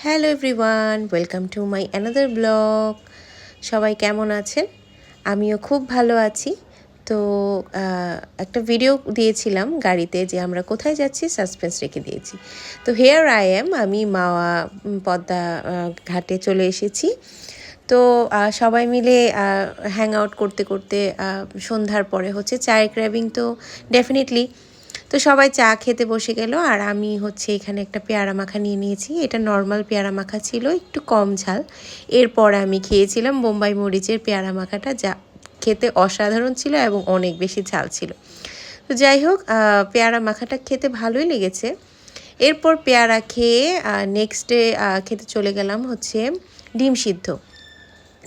Hello everyone, welcome to my another blog. সবাই কেমন আছেন? আমিও খুব ভালো আছি। তো একটা ভিডিও দিয়েছিলাম গাড়িতে যে আমরা কোথায় যাচ্ছি, সাসপেন্স রেখে দিয়েছি। তো হেয়ার আই এম, আমি মাওয়া পদ্মা ঘাটে চলে এসেছি। তো সবাই মিলে হ্যাং আউট করতে করতে সন্ধ্যার পরে হচ্ছে চায়ের ক্র্যাবিং তো ডেফিনেটলি। তো সবাই চা খেতে বসে গেল আর আমি হচ্ছে এখানে একটা পেয়ারা মাখা নিয়ে নিয়েছি। এটা নর্মাল পেয়ারা মাখা ছিল, একটু কম ঝাল। এরপর আমি খেয়েছিলাম বোম্বাই মরিচের পেয়ারা মাখাটা, যা খেতে অসাধারণ ছিল এবং অনেক বেশি ঝাল ছিল। তো যাই হোক, পেয়ারা মাখাটা খেতে ভালোই লেগেছে। এরপর পেয়ারা খেয়ে নেক্সট ডে খেতে চলে গেলাম হচ্ছে ডিম সিদ্ধ।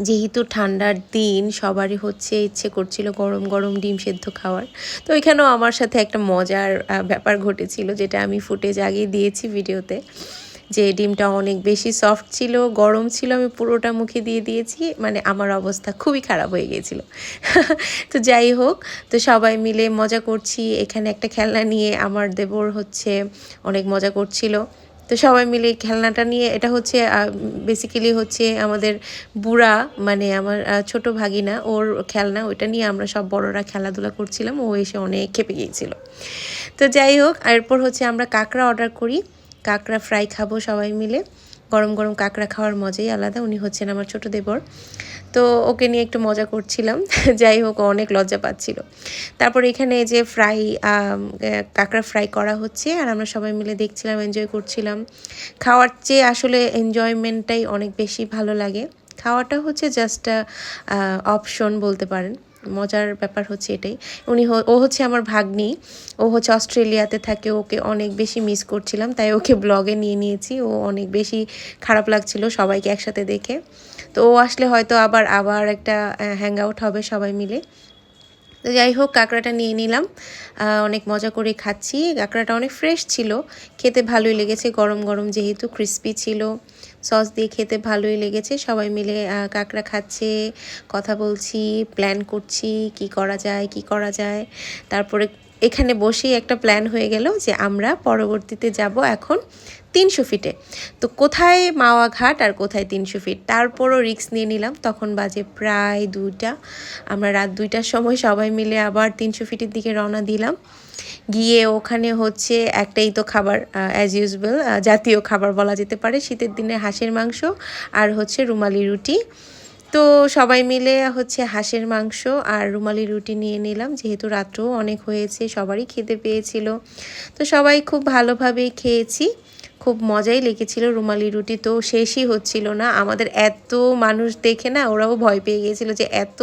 যেহেতু ঠান্ডার দিন, সবারই হচ্ছে ইচ্ছে করছিল গরম গরম ডিম সেদ্ধ খাওয়ার। তো এখানেও আমার সাথে একটা মজার ব্যাপার ঘটেছিল, যেটা আমি ফুটেজ আগেই দিয়েছি ভিডিওতে, যে ডিমটা অনেক বেশি সফট ছিল, গরম ছিল, আমি পুরোটা মুখে দিয়ে দিয়েছি, মানে আমার অবস্থা খুবই খারাপ হয়ে গিয়েছিল। তো যাই হোক, তো সবাই মিলে মজা করছি। এখানে একটা খেলনা নিয়ে আমার দেবর হচ্ছে অনেক মজা করছিল। তো সবাই মিলে খেলনাটা নিয়ে, এটা হচ্ছে বেসিক্যালি হচ্ছে আমাদের বুড়া, মানে আমার ছোট ভাগিনা, ওর খেলনা, ওইটা নিয়ে আমরা সব বড়রা খেলাধুলা করছিলাম। ও এসে অনেক খেপে গিয়েছিল। তো যাই হোক, এরপর হচ্ছে আমরা কাঁকড়া অর্ডার করি, কাঁকড়া ফ্রাই খাবো সবাই মিলে। গরম গরম কাঁকড়া খাওয়ার মজাই আলাদা। উনি হচ্ছেন আমার ছোট দেবর। তো ওকে নিয়ে একটু মজা করছিলাম। যাই হোক, অনেক লজ্জা পাচ্ছিল। তারপর এখানে যে কাঁকড়া ফ্রাই করা হচ্ছে আর আমরা সবাই মিলে দেখছিলাম, এনজয় করছিলাম। খাওয়ার চেয়ে আসলে এনজয়মেন্টটাই অনেক বেশি ভালো লাগে। খাওয়াটা হচ্ছে জাস্ট অপশন বলতে পারেন। মজার ব্যাপার হচ্ছে এটাই। ও হচ্ছে আমার ভাগ্নি, ও হচ্ছে অস্ট্রেলিয়াতে থাকে। ওকে অনেক বেশি মিস করছিলাম, তাই ওকে ব্লগে নিয়ে নিয়েছি। ও অনেক বেশি খারাপ লাগছিল সবাইকে একসাথে দেখে। তো ও আসলে হয়তো আবার একটা হ্যাং আউট হবে সবাই মিলে। তো যাই হোক, কাঁকড়াটা নিয়ে নিলাম, অনেক মজা করে খাচ্ছি। কাঁকড়াটা অনেক ফ্রেশ ছিল, খেতে ভালোই লেগেছে, গরম গরম যেহেতু ক্রিস্পি ছিল। সস দিয়ে খেতে ভালোই লেগেছে। সবাই মিলে কাঁকড়া খাচ্ছে, কথা বলছি, প্ল্যান করছি কি করা যায়। তারপরে এখানে বসেই একটা প্ল্যান হয়ে গেল যে আমরা পরবর্তীতে যাব এখন 300 ফিটে। তো কোথায় মাওয়া ঘাট আর কোথায় 300 ফিট, তারপরও রিস্ক নিয়ে নিলাম। তখন বাজে প্রায় 2টা। আমরা রাত 2টার সময় সবাই মিলে আবার 300 ফিটের দিকে রওনা দিলাম। গিয়ে ওখানে হচ্ছে একটাই তো খাবার, অ্যাজ ইউজুয়াল জাতীয় খাবার বলা যেতে পারে শীতের দিনে, হাঁসের মাংস আর হচ্ছে রুমালি রুটি। তো সবাই মিলে হচ্ছে হাঁসের মাংস আর রুমালি রুটি নিয়ে নিলাম, যেহেতু রাত্রেও অনেক হয়েছে, সবারই খেতে পেয়েছিল। তো সবাই খুব ভালোভাবেই খেয়েছি, খুব মজাই লেগেছিল। রুমালি রুটি তো শেষই হচ্ছিল না। আমাদের এত মানুষ দেখে না, ওরাও ভয় পেয়ে গিয়েছিল যে এত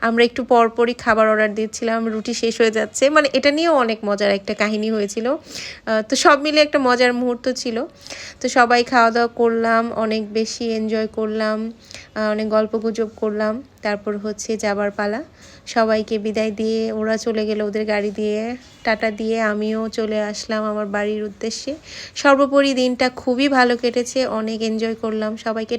আমরা একটু পরপরই খাবার অর্ডার দিচ্ছিলাম, রুটি শেষ হয়ে যাচ্ছে। মানে এটা নিয়েও অনেক মজার একটা কাহিনী হয়েছিল। তো সব মিলে একটা মজার মুহূর্ত ছিল। তো সবাই খাওয়া দাওয়া করলাম, অনেক বেশি এনজয় করলাম, অনেক গল্পগুজব করলাম। তারপর হচ্ছে যাবার পালা। সবাইকে বিদায় দিয়ে ওরা চলে গেল ওদের গাড়ি দিয়ে, টাটা দিয়ে আমিও চলে আসলাম আমার বাড়ির উদ্দেশ্যে। সর্বোপরি দিনটা খুবই ভালো কেটেছে, অনেক এনজয় করলাম। সবাইকে